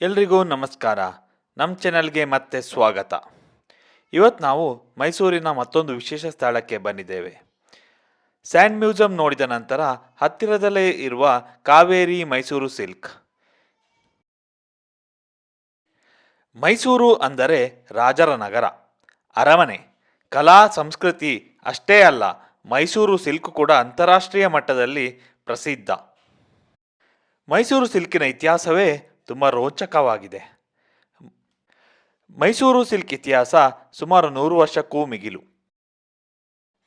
ಎಲ್ರಿಗೂ ನಮಸ್ಕಾರ. ನಮ್ಮ ಚಾನಲ್ಗೆ ಮತ್ತೆ ಸ್ವಾಗತ. ಇವತ್ತು ನಾವು ಮೈಸೂರಿನ ಮತ್ತೊಂದು ವಿಶೇಷ ಸ್ಥಳಕ್ಕೆ ಬಂದಿದ್ದೇವೆ. ಸ್ಯಾಂಡ್ ಮ್ಯೂಸಿಯಂ ನೋಡಿದ ನಂತರ ಹತ್ತಿರದಲ್ಲೇ ಇರುವ ಕಾವೇರಿ ಮೈಸೂರು ಸಿಲ್ಕ್. ಮೈಸೂರು ಅಂದರೆ ರಾಜರ ನಗರ, ಅರಮನೆ, ಕಲಾ ಸಂಸ್ಕೃತಿ ಅಷ್ಟೇ ಅಲ್ಲ, ಮೈಸೂರು ಸಿಲ್ಕ್ ಕೂಡ ಅಂತಾರಾಷ್ಟ್ರೀಯ ಮಟ್ಟದಲ್ಲಿ ಪ್ರಸಿದ್ಧ. ಮೈಸೂರು ಸಿಲ್ಕಿನ ಇತಿಹಾಸವೇ ತುಂಬ ರೋಚಕವಾಗಿದೆ. ಮೈಸೂರು ಸಿಲ್ಕ್ ಇತಿಹಾಸ ಸುಮಾರು 100 ವರ್ಷಕ್ಕೂ ಮಿಗಿಲು.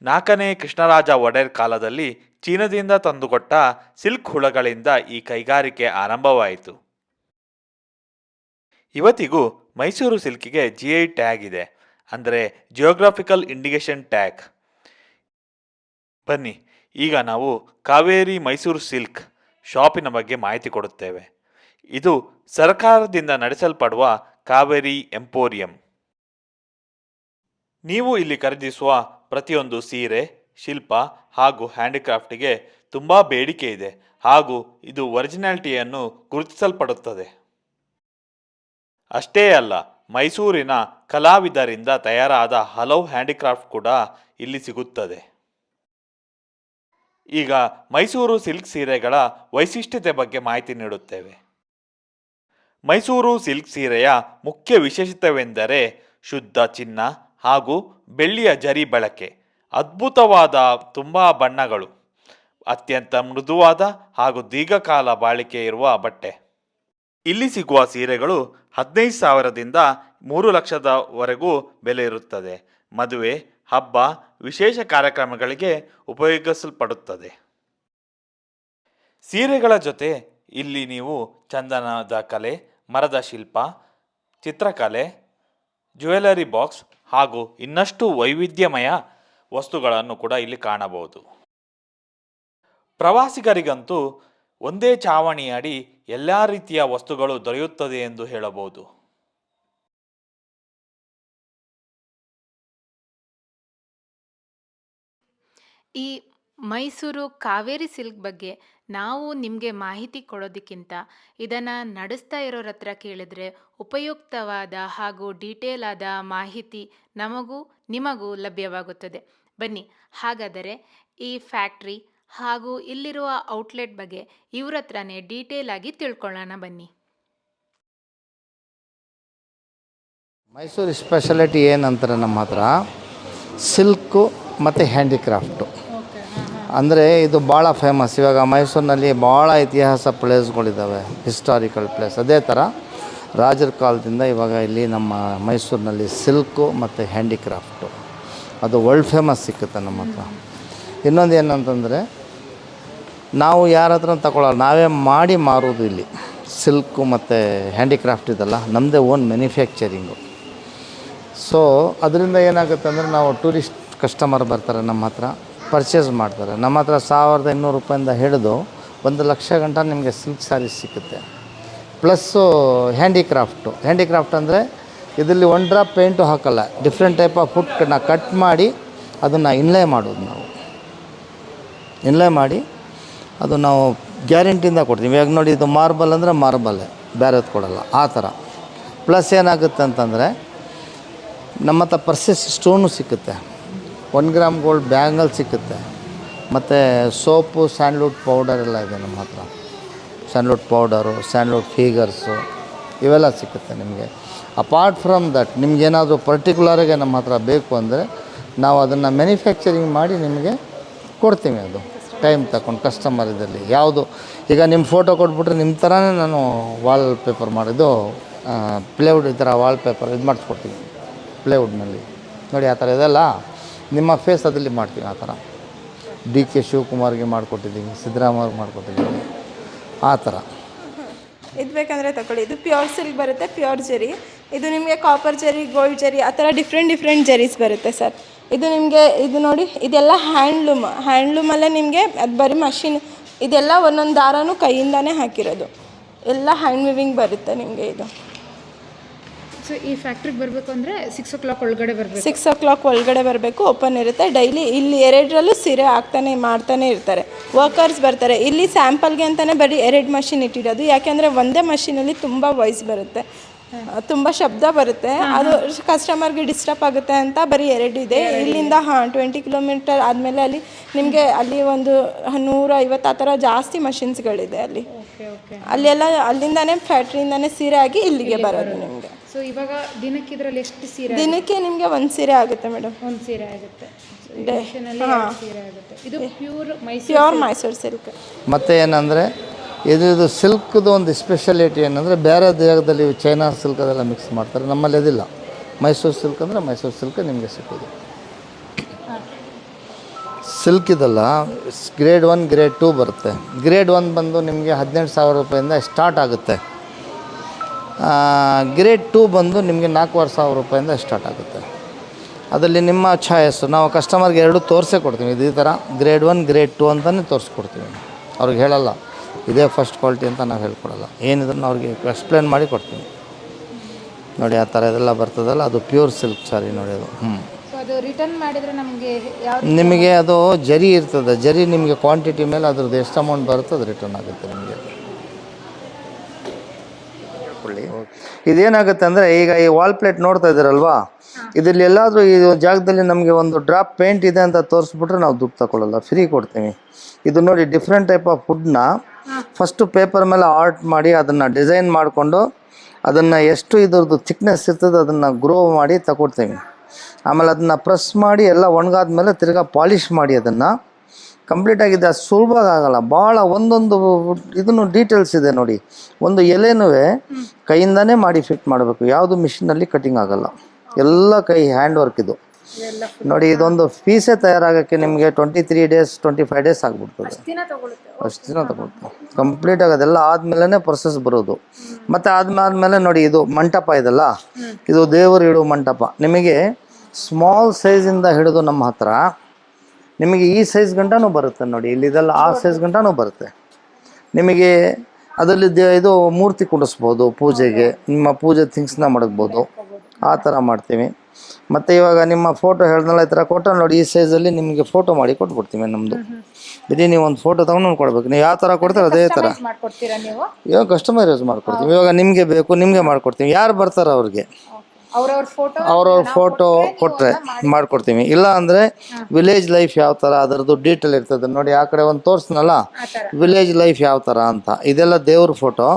4ನೇ ಕೃಷ್ಣರಾಜ ಒಡೆಯರ್ ಕಾಲದಲ್ಲಿ ಚೀನಾದಿಂದ ತಂದುಕೊಟ್ಟ ಸಿಲ್ಕ್ ಹುಳಗಳಿಂದ ಈ ಕೈಗಾರಿಕೆ ಆರಂಭವಾಯಿತು. ಇವತ್ತಿಗೂ ಮೈಸೂರು ಸಿಲ್ಕಿಗೆ GI ಟ್ಯಾಗ್ ಇದೆ, ಅಂದರೆ ಜಿಯೋಗ್ರಾಫಿಕಲ್ ಇಂಡಿಕೇಶನ್ ಟ್ಯಾಗ್. ಬನ್ನಿ, ಈಗ ನಾವು ಕಾವೇರಿ ಮೈಸೂರು ಸಿಲ್ಕ್ ಶಾಪಿನ ಬಗ್ಗೆ ಮಾಹಿತಿ ಕೊಡುತ್ತೇವೆ. ಇದು ಸರ್ಕಾರದಿಂದ ನಡೆಸಲ್ಪಡುವ ಕಾವೇರಿ ಎಂಪೋರಿಯಂ. ನೀವು ಇಲ್ಲಿ ಖರೀದಿಸುವ ಪ್ರತಿಯೊಂದು ಸೀರೆ, ಶಿಲ್ಪ ಹಾಗೂ ಹ್ಯಾಂಡಿಕ್ರಾಫ್ಟಿಗೆ ತುಂಬ ಬೇಡಿಕೆ ಇದೆ ಹಾಗೂ ಇದು ಒರಿಜಿನಾಲಿಟಿಯನ್ನು ಗುರುತಿಸಲ್ಪಡುತ್ತದೆ. ಅಷ್ಟೇ ಅಲ್ಲ, ಮೈಸೂರಿನ ಕಲಾವಿದರಿಂದ ತಯಾರಾದ ಹಲವು ಹ್ಯಾಂಡಿಕ್ರಾಫ್ಟ್ ಕೂಡ ಇಲ್ಲಿ ಸಿಗುತ್ತದೆ. ಈಗ ಮೈಸೂರು ಸಿಲ್ಕ್ ಸೀರೆಗಳ ವೈಶಿಷ್ಟ್ಯತೆ ಬಗ್ಗೆ ಮಾಹಿತಿ ನೀಡುತ್ತೇವೆ. ಮೈಸೂರು ಸಿಲ್ಕ್ ಸೀರೆಯ ಮುಖ್ಯ ವಿಶೇಷತೆವೆಂದರೆ ಶುದ್ಧ ಚಿನ್ನ ಹಾಗೂ ಬೆಳ್ಳಿಯ ಜರಿ ಬಳಕೆ, ಅದ್ಭುತವಾದ ತುಂಬ ಬಣ್ಣಗಳು, ಅತ್ಯಂತ ಮೃದುವಾದ ಹಾಗೂ ದೀರ್ಘಕಾಲ ಬಾಳಿಕೆ ಇರುವ ಬಟ್ಟೆ. ಇಲ್ಲಿ ಸಿಗುವ ಸೀರೆಗಳು 15,000ದಿಂದ 3,00,000ವರೆಗೂ ಬೆಲೆ ಇರುತ್ತದೆ. ಮದುವೆ, ಹಬ್ಬ, ವಿಶೇಷ ಕಾರ್ಯಕ್ರಮಗಳಿಗೆ ಉಪಯೋಗಿಸಲ್ಪಡುತ್ತದೆ. ಸೀರೆಗಳ ಜೊತೆ ಇಲ್ಲಿ ನೀವು ಚಂದನದ ಕಲೆ, ಮರದ ಶಿಲ್ಪ, ಚಿತ್ರಕಲೆ, ಜ್ಯುವೆಲರಿ ಬಾಕ್ಸ್ ಹಾಗೂ ಇನ್ನಷ್ಟು ವೈವಿಧ್ಯಮಯ ವಸ್ತುಗಳನ್ನು ಕೂಡ ಇಲ್ಲಿ ಕಾಣಬಹುದು. ಪ್ರವಾಸಿಗರಿಗಂತೂ ಒಂದೇ ಛಾವಣಿಯಡಿ ಎಲ್ಲ ರೀತಿಯ ವಸ್ತುಗಳು ದೊರೆಯುತ್ತದೆ ಎಂದು ಹೇಳಬಹುದು. ಈ ಮೈಸೂರು ಕಾವೇರಿ ಸಿಲ್ಕ್ ಬಗ್ಗೆ ನಾವು ನಿಮಗೆ ಮಾಹಿತಿ ಕೊಡೋದಕ್ಕಿಂತ ಇದನ್ನು ನಡೆಸ್ತಾ ಇರೋರ ಹತ್ರ ಕೇಳಿದ್ರೆ ಉಪಯುಕ್ತವಾದ ಹಾಗೂ ಡೀಟೇಲ್ ಆದ ಮಾಹಿತಿ ನಮಗೂ ನಿಮಗೂ ಲಭ್ಯವಾಗುತ್ತದೆ. ಬನ್ನಿ, ಹಾಗಾದರೆ ಈ ಫ್ಯಾಕ್ಟ್ರಿ ಹಾಗೂ ಇಲ್ಲಿರುವ ಔಟ್ಲೆಟ್ ಬಗ್ಗೆ ಇವ್ರ ಹತ್ರನೇ ಡೀಟೇಲ್ ಆಗಿ ತಿಳ್ಕೊಳ್ಳೋಣ ಬನ್ನಿ. ಮೈಸೂರು ಸ್ಪೆಷಾಲಿಟಿ ಏನಂತಾರೆ ನಮ್ಮ ಹತ್ರ ಸಿಲ್ಕು ಮತ್ತು ಹ್ಯಾಂಡಿಕ್ರಾಫ್ಟು. ಅಂದರೆ ಇದು ಭಾಳ ಫೇಮಸ್. ಇವಾಗ ಮೈಸೂರಿನಲ್ಲಿ ಭಾಳ ಇತಿಹಾಸ ಪ್ಲೇಸ್ಗಳಿದ್ದಾವೆ, ಹಿಸ್ಟಾರಿಕಲ್ ಪ್ಲೇಸ್. ಅದೇ ಥರ ರಾಜರ ಕಾಲದಿಂದ ಇವಾಗ ಇಲ್ಲಿ ನಮ್ಮ ಮೈಸೂರಿನಲ್ಲಿ ಸಿಲ್ಕು ಮತ್ತು ಹ್ಯಾಂಡಿಕ್ರಾಫ್ಟು ಅದು ವರ್ಲ್ಡ್ ಫೇಮಸ್ ಸಿಕ್ಕುತ್ತೆ ನಮ್ಮ ಹತ್ರ. ಇನ್ನೊಂದು ಏನಂತಂದರೆ ನಾವು ಯಾರ ಹತ್ರ ತಗೊಳ್ಳೋಲ್ಲ, ನಾವೇ ಮಾಡಿ ಮಾರೋದು ಇಲ್ಲಿ. ಸಿಲ್ಕು ಮತ್ತು ಹ್ಯಾಂಡಿಕ್ರಾಫ್ಟ್ ಇದೆಲ್ಲ ನಮ್ಮದೇ ಓನ್ ಮ್ಯಾನುಫ್ಯಾಕ್ಚರಿಂಗು. ಸೊ ಅದರಿಂದ ಏನಾಗುತ್ತೆ ಅಂದರೆ ನಾವು ಟೂರಿಸ್ಟ್ ಕಸ್ಟಮರ್ ಬರ್ತಾರೆ ನಮ್ಮ ಹತ್ರ, ಪರ್ಚೇಸ್ ಮಾಡ್ತಾರೆ. ನಮ್ಮ ಹತ್ರ 1,200 ರೂಪಾಯಿಂದ ಹಿಡಿದು 1,00,000 ಗಂಟ ನಿಮಗೆ ಸಿಲ್ಕ್ ಸ್ಯಾರೀಸ್ ಸಿಗುತ್ತೆ. ಪ್ಲಸ್ಸು ಹ್ಯಾಂಡಿಕ್ರಾಫ್ಟ್ ಅಂದರೆ ಇದರಲ್ಲಿ 1 ಡ್ರಾಪ್ ಪೇಂಟು ಹಾಕಲ್ಲ, ಡಿಫ್ರೆಂಟ್ ಟೈಪ್ ಆಫ್ ಫುಡ್ನ ಕಟ್ ಮಾಡಿ ಅದನ್ನು ಇನ್ಲೇ ಮಾಡೋದು. ನಾವು ಇನ್ಲೇ ಮಾಡಿ ಅದು ನಾವು ಗ್ಯಾರಂಟಿಯಿಂದ ಕೊಡ್ತೀವಿ. ಇವಾಗ ನೋಡಿ, ಇದು ಮಾರ್ಬಲ್ ಅಂದರೆ ಮಾರ್ಬಲ್ಲೇ, ಬೇರೆದು ಕೊಡಲ್ಲ ಆ ಥರ. ಪ್ಲಸ್ ಏನಾಗುತ್ತೆ ಅಂತಂದರೆ ನಮ್ಮ ಹತ್ರ ಪರ್ಸೆಸ್ ಸ್ಟೋನು ಸಿಕ್ಕುತ್ತೆ, 1 ಗ್ರಾಮ್ ಗೋಲ್ಡ್ ಬ್ಯಾಂಗಲ್ ಸಿಕ್ಕುತ್ತೆ, ಮತ್ತು ಸೋಪು, ಸ್ಯಾಂಡ್ಲ್ವುಡ್ ಪೌಡರ್ ಎಲ್ಲ ಇದೆ ನಮ್ಮ ಹತ್ರ. ಸ್ಯಾಂಡ್ಲ್ವುಡ್ ಪೌಡರು, ಸ್ಯಾಂಡ್ಲ್ವುಡ್ ಫಿಗರ್ಸು ಇವೆಲ್ಲ ಸಿಕ್ಕುತ್ತೆ ನಿಮಗೆ. ಅಪಾರ್ಟ್ ಫ್ರಮ್ ದಟ್ ನಿಮಗೇನಾದರೂ ಪರ್ಟಿಕ್ಯುಲರಾಗಿ ನಮ್ಮ ಹತ್ರ ಬೇಕು ಅಂದರೆ ನಾವು ಅದನ್ನು ಮ್ಯಾನುಫ್ಯಾಕ್ಚರಿಂಗ್ ಮಾಡಿ ನಿಮಗೆ ಕೊಡ್ತೀವಿ. ಅದು ಟೈಮ್ ತಗೊಂಡು ಕಸ್ಟಮರ್ ಇದರಲ್ಲಿ ಯಾವುದು. ಈಗ ನಿಮ್ಮ ಫೋಟೋ ಕೊಟ್ಬಿಟ್ರೆ ನಿಮ್ಮ ಥರನೇ ನಾನು ವಾಲ್ ಪೇಪರ್ ಮಾಡಿದ್ದು ಪ್ಲೇವುಡ್ ಈ ಥರ ವಾಲ್ ಪೇಪರ್ ಇದು ಮಾಡಿಸ್ಕೊಡ್ತೀವಿ ಪ್ಲೇವುಡ್ನಲ್ಲಿ. ನೋಡಿ ಆ ಥರ ಇದೆಲ್ಲ ನಿಮ್ಮ ಫೇಸ್ ಅದರಲ್ಲಿ ಮಾಡ್ತೀವಿ. ಆ ಥರ DK ಶಿವಕುಮಾರ್ಗೆ ಮಾಡಿಕೊಟ್ಟಿದ್ದೀವಿ, ಸಿದ್ದರಾಮಯ್ಯವ್ರಿಗೆ ಮಾಡಿಕೊಟ್ಟಿದ್ದೀವಿ, ಆ ಥರ. ಇದು ಬೇಕಂದರೆ ತಗೊಳ್ಳಿ. ಇದು ಪ್ಯೂರ್ ಸಿಲ್ಕ್ ಬರುತ್ತೆ, ಪ್ಯೂರ್ ಜರಿ. ಇದು ನಿಮಗೆ ಕಾಪರ್ ಜರಿ, ಗೋಲ್ಡ್ ಜರಿ, ಆ ಥರ ಡಿಫ್ರೆಂಟ್ ಜರೀಸ್ ಬರುತ್ತೆ ಸರ್. ಇದು ನಿಮಗೆ ಇದು ನೋಡಿ, ಇದೆಲ್ಲ ಹ್ಯಾಂಡ್ಲೂಮಲ್ಲೇ ನಿಮಗೆ ಅದು ಬರೀ ಮಷಿನ್. ಇದೆಲ್ಲ ಒಂದೊಂದು ದಾರನೂ ಕೈಯಿಂದನೇ ಹಾಕಿರೋದು, ಎಲ್ಲ ಹ್ಯಾಂಡ್ ವೀವಿಂಗ್ ಬರುತ್ತೆ ನಿಮಗೆ. ಇದು ಸೊ ಈ ಫ್ಯಾಕ್ಟ್ರಿಗೆ ಬರಬೇಕು ಅಂದರೆ 6 o'clock ಒಳಗಡೆ ಬರಬೇಕು. 6 o'clock ಒಳಗಡೆ ಬರಬೇಕು. ಓಪನ್ ಇರುತ್ತೆ ಡೈಲಿ. ಇಲ್ಲಿ 2ರಲ್ಲೂ ಸೀರೆ ಮಾಡ್ತಾನೆ ಇರ್ತಾರೆ. ವರ್ಕರ್ಸ್ ಬರ್ತಾರೆ. ಇಲ್ಲಿ ಸ್ಯಾಂಪಲ್ಗೆ ಅಂತಲೇ ಬರೀ 2 ಮಷಿನ್ ಇಟ್ಟಿರೋದು. ಯಾಕೆಂದರೆ ಒಂದೇ ಮಷಿನಲ್ಲಿ ತುಂಬ ವಾಯ್ಸ್ ಬರುತ್ತೆ, ತುಂಬ ಶಬ್ದ ಬರುತ್ತೆ, ಅದು ಕಸ್ಟಮರ್ಗೆ ಡಿಸ್ಟರ್ಬ್ ಆಗುತ್ತೆ ಅಂತ ಬರೀ 2 ಇದೆ. ಇಲ್ಲಿಂದ 20 ಕಿಲೋಮೀಟರ್ ಆದಮೇಲೆ ಅಲ್ಲಿ ನಿಮಗೆ ಅಲ್ಲಿ ಒಂದು 150 ಆ ಥರ ಜಾಸ್ತಿ ಮಷಿನ್ಸ್ಗಳಿದೆ ಅಲ್ಲಿ. ಅಲ್ಲೆಲ್ಲ ಅಲ್ಲಿಂದನೇ ಫ್ಯಾಕ್ಟ್ರಿಯಿಂದನೇ ಸೀರೆ ಆಗಿ ಇಲ್ಲಿಗೆ ಬರೋದು ನಿಮಗೆ. ಸೊ ಇವಾಗ ದಿನಕ್ಕೆ ಇದರಲ್ಲಿ ಎಷ್ಟು ಸೀರೆ? ದಿನಕ್ಕೆ ನಿಮಗೆ 1 ಸೀರೆ ಆಗುತ್ತೆ ಮೇಡಮ್. 1 ಸೀರೆ ಆಗುತ್ತೆ. ಸೀರೆ ಆಗುತ್ತೆ. ಇದು ಪ್ಯೂರ್ ಮೈಸೂರು ಸಿಲ್ಕ್. ಮತ್ತು ಏನಂದರೆ ಇದು ಸಿಲ್ಕ್ದು ಒಂದು ಸ್ಪೆಷಾಲಿಟಿ ಏನಂದರೆ ಬೇರೆ ಜಾಗದಲ್ಲಿ ಚೈನಾ ಸಿಲ್ಕ್ ಅದೆಲ್ಲ ಮಿಕ್ಸ್ ಮಾಡ್ತಾರೆ, ನಮ್ಮಲ್ಲಿ ಅದಿಲ್ಲ. ಮೈಸೂರು ಸಿಲ್ಕ್ ಅಂದರೆ ಮೈಸೂರು ಸಿಲ್ಕ್ ನಿಮಗೆ ಸಿಗೋದು. ಸಿಲ್ಕ್ ಇದಲ್ಲ, ಗ್ರೇಡ್ 1 ಗ್ರೇಡ್ 2 ಬರುತ್ತೆ. ಗ್ರೇಡ್ 1 ಬಂದು ನಿಮಗೆ 18,000 ರೂಪಾಯಿಂದ ಸ್ಟಾರ್ಟ್ ಆಗುತ್ತೆ. ಗ್ರೇಡ್ 2 ಬಂದು ನಿಮಗೆ 4,500 ರೂಪಾಯಿಂದ ಸ್ಟಾರ್ಟ್ ಆಗುತ್ತೆ. ಅದರಲ್ಲಿ ನಿಮ್ಮ ಚಾಯ್ಸು. ನಾವು ಕಸ್ಟಮರ್ಗೆ 2 ತೋರಿಸೇ ಕೊಡ್ತೀವಿ. ಇದು ಈ ಥರ ಗ್ರೇಡ್ 1 ಗ್ರೇಡ್ 2 ಅಂತಲೇ ತೋರಿಸ್ಕೊಡ್ತೀವಿ. ಅವ್ರಿಗೆ ಹೇಳಲ್ಲ ಇದೇ ಫಸ್ಟ್ ಕ್ವಾಲಿಟಿ ಅಂತ ನಾವು ಹೇಳ್ಕೊಡಲ್ಲ. ಏನಿದ್ರು ಅವ್ರಿಗೆ ಎಕ್ಸ್ಪ್ಲೇನ್ ಮಾಡಿ ಕೊಡ್ತೀವಿ. ನೋಡಿ ಆ ಥರ ಇದೆಲ್ಲ ಬರ್ತದಲ್ಲ, ಅದು ಪ್ಯೂರ್ ಸಿಲ್ಕ್ ಸಾರಿ ನೋಡಿ ಅದು. ಸೊ ಅದು ರಿಟರ್ನ್ ಮಾಡಿದರೆ ನಮಗೆ ನಿಮಗೆ ಅದು ಜರಿ ಇರ್ತದೆ. ಜರಿ ನಿಮಗೆ ಕ್ವಾಂಟಿಟಿ ಮೇಲೆ ಅದ್ರದ್ದು ಎಷ್ಟು ಅಮೌಂಟ್ ಬರುತ್ತೆ ಅದು ರಿಟರ್ನ್ ಆಗುತ್ತೆ ನಿಮಗೆ. ಇದೇನಾಗುತ್ತೆ ಅಂದರೆ ಈಗ ಈ ವಾಲ್ ಪ್ಲೇಟ್ ನೋಡ್ತಾ ಇದ್ದೀರಲ್ವಾ, ಇದರಲ್ಲಿ ಎಲ್ಲಾದರೂ ಈ ಜಾಗದಲ್ಲಿ ನಮಗೆ ಒಂದು ಡ್ರಾಪ್ ಪೇಂಟ್ ಇದೆ ಅಂತ ತೋರಿಸ್ಬಿಟ್ರೆ ನಾವು ದುಡ್ಡು ತಗೊಳ್ಳಲ್ಲ, ಫ್ರೀ ಕೊಡ್ತೀವಿ. ಇದು ನೋಡಿ ಡಿಫ್ರೆಂಟ್ ಟೈಪ್ ಆಫ್ ಫುಡ್ನ ಫಸ್ಟು ಪೇಪರ್ ಮೇಲೆ ಆರ್ಟ್ ಮಾಡಿ ಅದನ್ನು ಡಿಸೈನ್ ಮಾಡಿಕೊಂಡು ಅದನ್ನು ಎಷ್ಟು ಇದ್ರದ್ದು ಥಿಕ್ನೆಸ್ ಇರ್ತದೆ ಅದನ್ನು ಗ್ರೋ ಮಾಡಿ ತಗೊಡ್ತೀವಿ. ಆಮೇಲೆ ಅದನ್ನು ಪ್ರೆಸ್ ಮಾಡಿ ಎಲ್ಲ ಒಣಗಾದ್ಮೇಲೆ ತಿರ್ಗಾ ಪಾಲಿಷ್ ಮಾಡಿ ಅದನ್ನು ಕಂಪ್ಲೀಟಾಗಿದೆ. ಅದು ಸುಲಭ ಆಗಲ್ಲ, ಭಾಳ ಒಂದೊಂದು ಇದನ್ನು ಡೀಟೇಲ್ಸ್ ಇದೆ ನೋಡಿ. ಒಂದು ಎಲೆನೂ ಕೈಯಿಂದನೇ ಮಾಡಿ ಫಿಟ್ ಮಾಡಬೇಕು, ಯಾವುದು ಮಿಷಿನಲ್ಲಿ ಕಟಿಂಗ್ ಆಗಲ್ಲ, ಎಲ್ಲ ಕೈ ಹ್ಯಾಂಡ್ ವರ್ಕ್ ಇದು ನೋಡಿ. ಇದೊಂದು ಪೀಸೇ ತಯಾರಾಗೋಕ್ಕೆ ನಿಮಗೆ 23 days 25 days ಆಗಿಬಿಡ್ತದೆ. ಅಷ್ಟು ದಿನ ತಗೊಳ್ತದೆ ಕಂಪ್ಲೀಟಾಗಿ. ಅದೆಲ್ಲ ಆದಮೇಲೆ ಪ್ರೊಸೆಸ್ ಬರೋದು. ಮತ್ತು ಆದಮೇಲೆ ನೋಡಿ ಇದು ಮಂಟಪ ಇದೆಲ್ಲ, ಇದು ದೇವರು ಇಡೋ ಮಂಟಪ. ನಿಮಗೆ ಸ್ಮಾಲ್ ಸೈಜಿಂದ ಹಿಡಿದು ನಮ್ಮ ಹತ್ರ ನಿಮಗೆ ಈ ಸೈಜ್ ಗಂಟನೂ ಬರುತ್ತೆ ನೋಡಿ. ಇಲ್ಲಿದೆಲ್ಲ ಆ ಸೈಜ್ ಗಂಟನೂ ಬರುತ್ತೆ ನಿಮಗೆ. ಅದರಲ್ಲಿ ಇದು ಮೂರ್ತಿ ಕುಡಿಸ್ಬೋದು, ಪೂಜೆಗೆ ನಿಮ್ಮ ಪೂಜೆ ಥಿಂಗ್ಸ್ನ ಮಡಗ್ಬೋದು, ಆ ಥರ ಮಾಡ್ತೀವಿ. ಮತ್ತು ಇವಾಗ ನಿಮ್ಮ ಫೋಟೋ ಹೇಳ್ದಲ್ಲ ಈ ಥರ ಕೊಟ್ಟರೆ ನೋಡಿ, ಈ ಸೈಜಲ್ಲಿ ನಿಮಗೆ ಫೋಟೋ ಮಾಡಿ ಕೊಟ್ಬಿಡ್ತೀವಿ. ನಮ್ಮದು ಇಡೀ ನೀವು ಒಂದು ಫೋಟೋ ತೊಗೊಂಡು ಕೊಡ್ಬೇಕು. ನೀವು ಯಾವ ಥರ ಕೊಡ್ತೀರ ಅದೇ ಥರ ಇವಾಗ ಕಸ್ಟಮೈಸ್ ಮಾಡಿಕೊಡ್ತೀವಿ. ಇವಾಗ ನಿಮಗೆ ಬೇಕು ನಿಮಗೆ ಮಾಡಿಕೊಡ್ತೀವಿ. ಯಾರು ಬರ್ತಾರೋ ಅವ್ರಿಗೆ ಅವ್ರವ್ರ ಫೋಟೋ ಕೊಟ್ಟರೆ ಮಾಡಿಕೊಡ್ತೀವಿ. ಇಲ್ಲ ಅಂದರೆ ವಿಲೇಜ್ ಲೈಫ್ ಯಾವ ಥರ ಅದರದ್ದು ಡೀಟೇಲ್ ಇರ್ತದೆ ನೋಡಿ. ಆ ಕಡೆ ಒಂದು ತೋರಿಸ್ನಲ್ಲ ವಿಲೇಜ್ ಲೈಫ್ ಯಾವ ಥರ ಅಂತ, ಇದೆಲ್ಲ ದೇವ್ರ ಫೋಟೋ.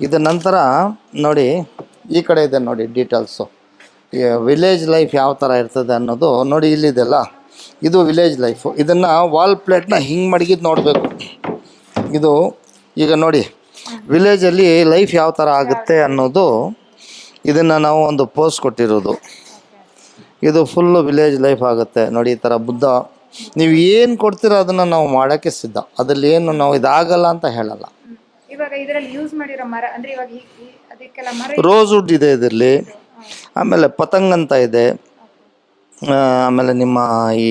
ಇದು ನಂತರ ನೋಡಿ ಈ ಕಡೆ ಇದೆ ನೋಡಿ ಡೀಟೇಲ್ಸು, ವಿಲೇಜ್ ಲೈಫ್ ಯಾವ ಥರ ಇರ್ತದೆ ಅನ್ನೋದು ನೋಡಿ. ಇಲ್ಲಿದೆಲ್ಲ ಇದು ವಿಲೇಜ್ ಲೈಫು. ಇದನ್ನು ವಾಲ್ ಪ್ಲೇಟ್ನ ಹಿಂಗೆ ಮಡಗಿದ್ದು ನೋಡಬೇಕು. ಇದು ಈಗ ನೋಡಿ ವಿಲೇಜಲ್ಲಿ ಲೈಫ್ ಯಾವ ಥರ ಆಗುತ್ತೆ ಅನ್ನೋದು, ಇದನ್ನು ನಾವು ಒಂದು ಪೋಸ್ಟ್ ಕೊಟ್ಟಿರೋದು. ಇದು ಫುಲ್ಲು ವಿಲೇಜ್ ಲೈಫ್ ಆಗುತ್ತೆ ನೋಡಿ. ಈ ಥರ ಬುದ್ಧ ನೀವು ಏನು ಕೊಡ್ತೀರೋ ಅದನ್ನು ನಾವು ಮಾಡೋಕ್ಕೆ ಸಿದ್ಧ. ಅದರಲ್ಲಿ ಏನು ನಾವು ಇದಾಗಲ್ಲ ಅಂತ ಹೇಳಲ್ಲ. ಇವಾಗ ಇದರಲ್ಲಿ ಯೂಸ್ ಮಾಡಿರೋ ಮರ ಅಂದರೆ ಇವಾಗ ಅದಕ್ಕೆಲ್ಲ ಮರ ರೋಸ್ ವುಡ್ ಇದೆ ಇದರಲ್ಲಿ, ಆಮೇಲೆ ಪತಂಗ್ ಅಂತ ಇದೆ, ಆಮೇಲೆ ನಿಮ್ಮ ಈ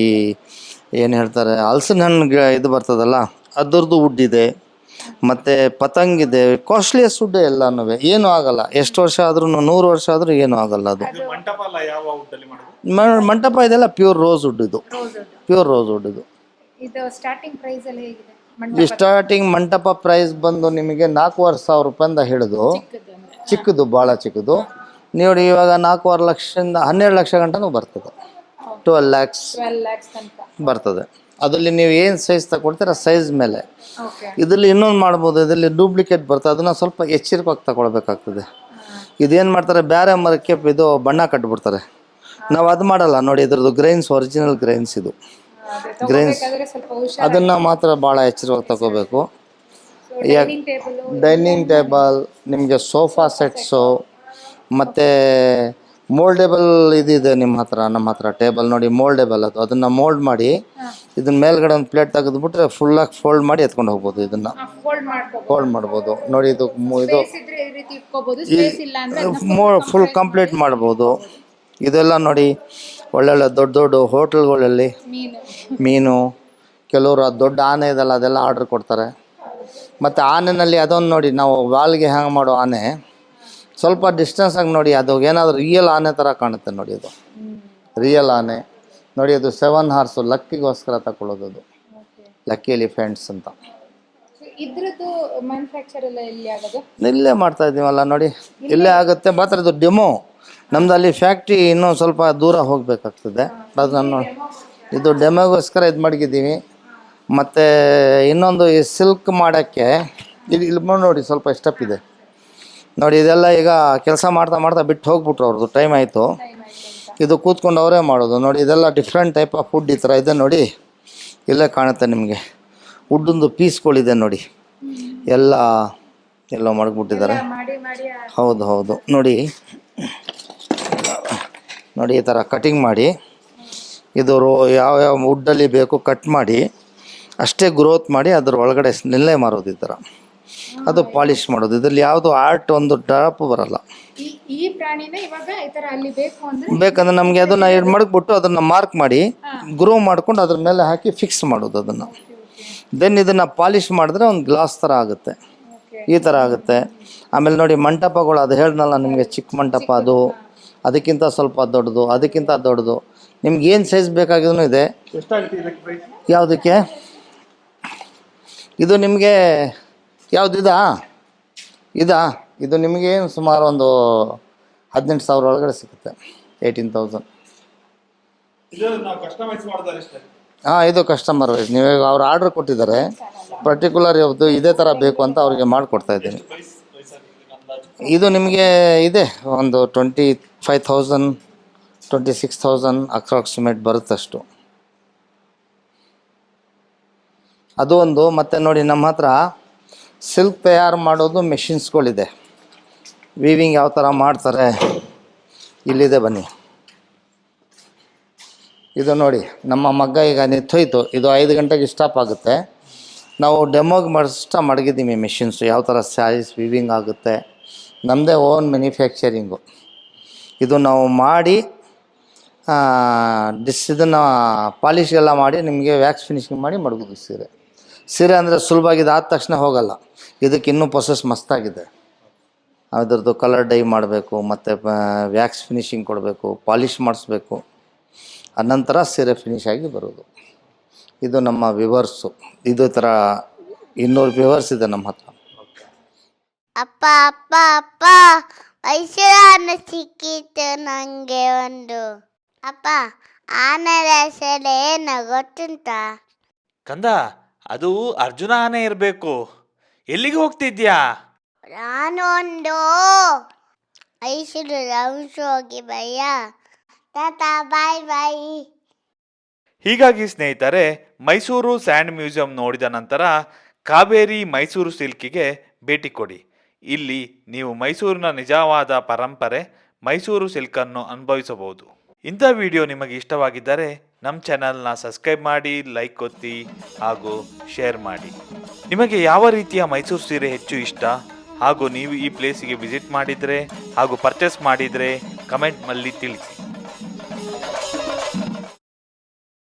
ಏನು ಹೇಳ್ತಾರೆ ಹಲಸಿನ ಹಣ್ಣು ಇದು ಬರ್ತದಲ್ಲ ಅದರದ್ದು ವುಡ್ ಇದೆ, ಮತ್ತು ಪತಂಗ್ ಇದೆ. ಕಾಸ್ಟ್ಲಿಯಸ್ಟ್ ವುಡ್ ಎಲ್ಲನೂ ಏನೂ ಆಗಲ್ಲ. ಎಷ್ಟು ವರ್ಷ ಆದ್ರೂ 100 ವರ್ಷ ಆದರೂ ಏನೂ ಆಗಲ್ಲ. ಅದು ಮಂಟಪ ಇದೆಲ್ಲ ಪ್ಯೂರ್ ರೋಸ್ ವುಡ್. ಇದು ಪ್ಯೂರ್ ರೋಸ್ ವುಡ್. ಇದು ಸ್ಟಾರ್ಟಿಂಗ್ ಪ್ರೈಸ್ ಎಲ್ಲ ಹೇಗಿದೆ? ಈ ಸ್ಟಾರ್ಟಿಂಗ್ ಮಂಟಪ ಪ್ರೈಸ್ ಬಂದು ನಿಮಗೆ 4,500 ರೂಪಾಯಿಂದ ಹಿಡಿದು ಚಿಕ್ಕದು ಭಾಳ ಚಿಕ್ಕದು ನೋಡಿ. ಇವಾಗ 4.5 ಲಕ್ಷದಿಂದ 12 ಲಕ್ಷ ಗಂಟನೂ ಬರ್ತದೆ. 12 lakhs ಬರ್ತದೆ. ಅದರಲ್ಲಿ ನೀವು ಏನು ಸೈಜ್ ತಗೊಳ್ತೀರ ಸೈಜ್ ಮೇಲೆ. ಇದರಲ್ಲಿ ಇನ್ನೊಂದು ಮಾಡ್ಬೋದು, ಇದರಲ್ಲಿ ಡೂಪ್ಲಿಕೇಟ್ ಬರ್ತದೆ, ಅದನ್ನು ಸ್ವಲ್ಪ ಎಚ್ಚರಿಕೆಯಾಗಿ ತಗೊಳ್ಬೇಕಾಗ್ತದೆ. ಇದೇನು ಮಾಡ್ತಾರೆ ಬೇರೆ ಮರಕ್ಕೆ ಇದು ಬಣ್ಣ ಕಟ್ಬಿಡ್ತಾರೆ. ನಾವು ಅದು ಮಾಡಲ್ಲ ನೋಡಿ. ಇದ್ರದ್ದು ಗ್ರೈನ್ಸ್ ಒರಿಜಿನಲ್ ಗ್ರೈನ್ಸ್ ಇದು ಗ್ರೈನ್ಸ್, ಅದನ್ನು ಮಾತ್ರ ಭಾಳ ಎಚ್ಚರವಾಗಿ ತಗೋಬೇಕು. ಡೈನಿಂಗ್ ಟೇಬಲ್ ನಿಮಗೆ ಸೋಫಾ ಸೆಟ್ಸು ಮತ್ತು ಮೋಲ್ಡೇಬಲ್ ಇದಿದೆ ನಿಮ್ಮ ಹತ್ರ. ನಮ್ಮ ಹತ್ರ ಟೇಬಲ್ ನೋಡಿ ಮೋಲ್ಡೇಬಲ್, ಅದನ್ನು ಮೋಲ್ಡ್ ಮಾಡಿ ಇದನ್ನ ಮೇಲ್ಗಡೆ ಒಂದು ಪ್ಲೇಟ್ ತೆಗೆದುಬಿಟ್ರೆ ಫುಲ್ಲಾಗಿ ಫೋಲ್ಡ್ ಮಾಡಿ ಎತ್ಕೊಂಡು ಹೋಗ್ಬೋದು. ಇದನ್ನು ಫೋಲ್ಡ್ ಮಾಡ್ಬೋದು ನೋಡಿ. ಇದು ಫುಲ್ ಕಂಪ್ಲೀಟ್ ಮಾಡ್ಬೋದು. ಇದೆಲ್ಲ ನೋಡಿ ಒಳ್ಳೊಳ್ಳೆ ದೊಡ್ಡ ದೊಡ್ಡ ಹೋಟೆಲ್ಗಳಲ್ಲಿ ಮೀನು, ಕೆಲವರು ಅದು ದೊಡ್ಡ ಆನೆ ಇದೆಲ್ಲ ಅದೆಲ್ಲ ಆರ್ಡ್ರ್ ಕೊಡ್ತಾರೆ. ಮತ್ತು ಆನೆಯಲ್ಲಿ ಅದೊಂದು ನೋಡಿ, ನಾವು ವಾಲ್ಗೆ ಹ್ಯಾಂಗ್ ಮಾಡೋ ಆನೆ ಸ್ವಲ್ಪ ಡಿಸ್ಟೆನ್ಸಾಗಿ ನೋಡಿ, ಅದು ಏನಾದರೂ ರಿಯಲ್ ಆನೆ ಥರ ಕಾಣುತ್ತೆ ನೋಡಿ, ಅದು ರಿಯಲ್ ಆನೆ ನೋಡಿ. ಅದು 7 ಹಾರ್ಸು, ಲಕ್ಕಿಗೋಸ್ಕರ ತಗೊಳ್ಳೋದು, ಅದು ಲಕ್ಕಿ ಎಲಿಫೆಂಟ್ಸ್ ಅಂತ. ಇದ್ರದ್ದು ಮ್ಯಾನುಫ್ಯಾಕ್ಚರ್ ಎಲ್ಲ ಎಲ್ಲಿ ಆಗೋದು? ಇಲ್ಲೇ ಮಾಡ್ತಾ ಇದ್ದೀವಲ್ಲ ನೋಡಿ, ಇಲ್ಲೇ ಆಗುತ್ತೆ. ಮಾತ್ರ ಇದು ಡೆಮೋ, ನಮ್ದು ಅಲ್ಲಿ ಫ್ಯಾಕ್ಟ್ರಿ ಇನ್ನೂ ಸ್ವಲ್ಪ ದೂರ ಹೋಗಬೇಕಾಗ್ತದೆ. ಅದನ್ನು ಇದು ಡೆಮೋಗೋಸ್ಕರ ಇದು ಮಡಗಿದ್ದೀವಿ. ಮತ್ತು ಇನ್ನೊಂದು ಈ ಸಿಲ್ಕ್ ಮಾಡೋಕ್ಕೆ ಇಲ್ಲಿ ನೋಡಿ ಸ್ವಲ್ಪ ಸ್ಟೆಪ್ ಇದೆ ನೋಡಿ. ಇದೆಲ್ಲ ಈಗ ಕೆಲಸ ಮಾಡ್ತಾ ಮಾಡ್ತಾ ಬಿಟ್ಟು ಹೋಗ್ಬಿಟ್ರು, ಅವ್ರದ್ದು ಟೈಮ್ ಆಯಿತು. ಇದು ಕೂತ್ಕೊಂಡು ಅವರೇ ಮಾಡೋದು ನೋಡಿ. ಇದೆಲ್ಲ ಡಿಫ್ರೆಂಟ್ ಟೈಪ್ ಆಫ್ ಫುಡ್ ಈ ಥರ ಇದೆ ನೋಡಿ. ಇಲ್ಲೇ ಕಾಣುತ್ತೆ ನಿಮಗೆ, ವುಡ್ಡೊಂದು ಪೀಸ್ಗಳಿದೆ ನೋಡಿ, ಎಲ್ಲ ಮಡಗ್ಬಿಟ್ಟಿದ್ದಾರೆ. ಹೌದು ಹೌದು ನೋಡಿ ನೋಡಿ, ಈ ಥರ ಕಟಿಂಗ್ ಮಾಡಿ ಇದು ಯಾವ ವುಡ್ಡಲ್ಲಿ ಬೇಕು ಕಟ್ ಮಾಡಿ ಅಷ್ಟೇ ಗ್ರೋತ್ ಮಾಡಿ ಅದ್ರ ಒಳಗಡೆ ನೆಲ್ಲೆ ಮಾರೋದು ಈ ಥರ. ಅದು ಪಾಲಿಷ್ ಮಾಡೋದು. ಇದರಲ್ಲಿ ಯಾವುದು ಆರ್ಟ್ ಒಂದು ಡ್ರಾಪ್ ಬರಲ್ಲ. ಈ ಪ್ರಾಣಿನ ಇವಾಗ ಈ ತರ ಅಲ್ಲಿ ಬೇಕು ಅಂದ್ರೆ ಬೇಕಂದ್ರೆ ನಮಗೆ ಅದನ್ನು ಮಡಗ್ಬಿಟ್ಟು ಅದನ್ನು ಮಾರ್ಕ್ ಮಾಡಿ ಗ್ರೋ ಮಾಡ್ಕೊಂಡು ಅದ್ರ ಮೇಲೆ ಹಾಕಿ ಫಿಕ್ಸ್ ಮಾಡೋದು ಅದನ್ನು. ದೆನ್ ಇದನ್ನು ಪಾಲಿಷ್ ಮಾಡಿದ್ರೆ ಒಂದು ಗ್ಲಾಸ್ ಥರ ಆಗುತ್ತೆ, ಈ ಥರ ಆಗುತ್ತೆ. ಆಮೇಲೆ ನೋಡಿ ಮಂಟಪಗಳು, ಅದು ಹೇಳ್ದಲ್ಲ ನಿಮಗೆ, ಚಿಕ್ಕ ಮಂಟಪ ಅದು, ಅದಕ್ಕಿಂತ ಸ್ವಲ್ಪ ದೊಡ್ಡದು, ಅದಕ್ಕಿಂತ ದೊಡ್ಡದು, ನಿಮ್ಗೆ ಏನು ಸೈಜ್ ಬೇಕಾಗಿದೂ ಇದೆ. ಯಾವುದಕ್ಕೆ ಇದು ನಿಮಗೆ ಯಾವುದಿದಾ ಇದು ನಿಮಗೆ ಸುಮಾರು ಒಂದು 18,000 ಒಳಗಡೆ ಸಿಗುತ್ತೆ. 18,000. ಹಾಂ, ಇದು ಕಸ್ಟಮರ್ ವೈಸ್. ನೀವು ಅವ್ರು ಆರ್ಡ್ರ್ ಕೊಟ್ಟಿದ್ದಾರೆ, ಪರ್ಟಿಕ್ಯುಲರ್ ಯಾವುದು ಇದೇ ಥರ ಬೇಕು ಅಂತ ಅವ್ರಿಗೆ ಮಾಡಿಕೊಡ್ತಾ ಇದ್ದೀನಿ. ಇದು ನಿಮಗೆ ಇದೆ ಒಂದು 25,000 26,000 ಅಪ್ರಾಕ್ಸಿಮೇಟ್ ಬರುತ್ತಷ್ಟು. ಅದು ಒಂದು. ಮತ್ತು ನೋಡಿ ನಮ್ಮ ಹತ್ರ ಸಿಲ್ಕ್ ತಯಾರು ಮಾಡೋದು ಮೆಷಿನ್ಸ್ಗಳಿದೆ. ವೀವಿಂಗ್ ಯಾವ ಥರ ಮಾಡ್ತಾರೆ ಇಲ್ಲಿದೆ, ಬನ್ನಿ. ಇದು ನೋಡಿ ನಮ್ಮ ಮಗ್ಗ ಈಗ ನಿಂತೋಯ್ತು, ಇದು 5 ಗಂಟೆಗೆ ಸ್ಟಾಪ್ ಆಗುತ್ತೆ. ನಾವು ಡೆಮೋಗೆ ಮಡಗಿದ್ದೀವಿ ಮೆಷಿನ್ಸು, ಯಾವ ಥರ ಸ್ಯಾರೀಸ್ ವೀವಿಂಗ್ ಆಗುತ್ತೆ. ನಮ್ಮದೇ ಓನ್ ಮ್ಯಾನುಫ್ಯಾಕ್ಚರಿಂಗು. ಇದು ನಾವು ಮಾಡಿ ಇದನ್ನು ಪಾಲಿಶ್ ಎಲ್ಲ ಮಾಡಿ ನಿಮಗೆ ವ್ಯಾಕ್ಸ್ ಫಿನಿಶಿಂಗ್ ಮಾಡಿ ಮಡಗೋದು ಸೀರೆ ಅಂದರೆ ಸುಲಭವಾಗಿದೆ, ಆದ ತಕ್ಷಣ ಹೋಗಲ್ಲ. ಇದಕ್ಕೆ ಇನ್ನೂ ಪ್ರೊಸೆಸ್ ಮಸ್ತಾಗಿದೆ. ಅದರದ್ದು ಕಲರ್ ಡೈ ಮಾಡಬೇಕು, ಮತ್ತು ವ್ಯಾಕ್ಸ್ ಫಿನಿಶಿಂಗ್ ಕೊಡಬೇಕು, ಪಾಲಿಷ್ ಮಾಡಿಸ್ಬೇಕು, ಅನಂತರ ಸೀರೆ ಫಿನಿಶ್ ಆಗಿ ಬರೋದು. ಇದು ನಮ್ಮ ವಿವರ್ಸು. ಇದು ಥರ 200 ವಿವರ್ಸ್ ಇದೆ ನಮ್ಮ ಹತ್ರ. ಅಪ್ಪ ಅಪ್ಪ ಅಪ್ಪ ಮೈಸೂರು ಸಿಕ್ಕಿತ್ತು ನನಗೆ ಒಂದು. ಅಪ್ಪ ಆನೆ ಹೆಸರು ಏನು ಗೊತ್ತುಂಟಾ? ಕಂದ, ಅದು ಅರ್ಜುನ ಆನೆ ಇರಬೇಕು. ಎಲ್ಲಿಗೆ ಹೋಗ್ತಿದ್ಯಾ? ನಾನು ಒಂದು ಮೈಸೂರು ರೌಂಡ್ಸ್ ಹೋಗಿ ಭಯ್ಯ. ಟಾಟಾ, ಬಾಯ್ ಬಾಯ್. ಹೀಗಾಗಿ ಸ್ನೇಹಿತರೆ, ಮೈಸೂರು ಸ್ಯಾಂಡ್ ಮ್ಯೂಸಿಯಂ ನೋಡಿದ ನಂತರ ಕಾವೇರಿ ಮೈಸೂರು ಸಿಲ್ಕಿಗೆ ಭೇಟಿ ಕೊಡಿ. ಇಲ್ಲಿ ನೀವು ಮೈಸೂರಿನ ನಿಜವಾದ ಪರಂಪರೆ ಮೈಸೂರು ಸಿಲ್ಕನ್ನು ಅನುಭವಿಸಬಹುದು. ಇಂಥ ವಿಡಿಯೋ ನಿಮಗೆ ಇಷ್ಟವಾಗಿದ್ದರೆ ನಮ್ಮ ಚಾನಲ್ನ ಸಬ್ಸ್ಕ್ರೈಬ್ ಮಾಡಿ, ಲೈಕ್ ಒತ್ತಿ ಹಾಗೂ ಶೇರ್ ಮಾಡಿ. ನಿಮಗೆ ಯಾವ ರೀತಿಯ ಮೈಸೂರು ಸೀರೆ ಹೆಚ್ಚು ಇಷ್ಟ ಹಾಗೂ ನೀವು ಈ ಪ್ಲೇಸಿಗೆ ವಿಸಿಟ್ ಮಾಡಿದರೆ ಹಾಗೂ ಪರ್ಚೇಸ್ ಮಾಡಿದರೆ ಕಮೆಂಟ್ನಲ್ಲಿ ತಿಳಿಸಿ.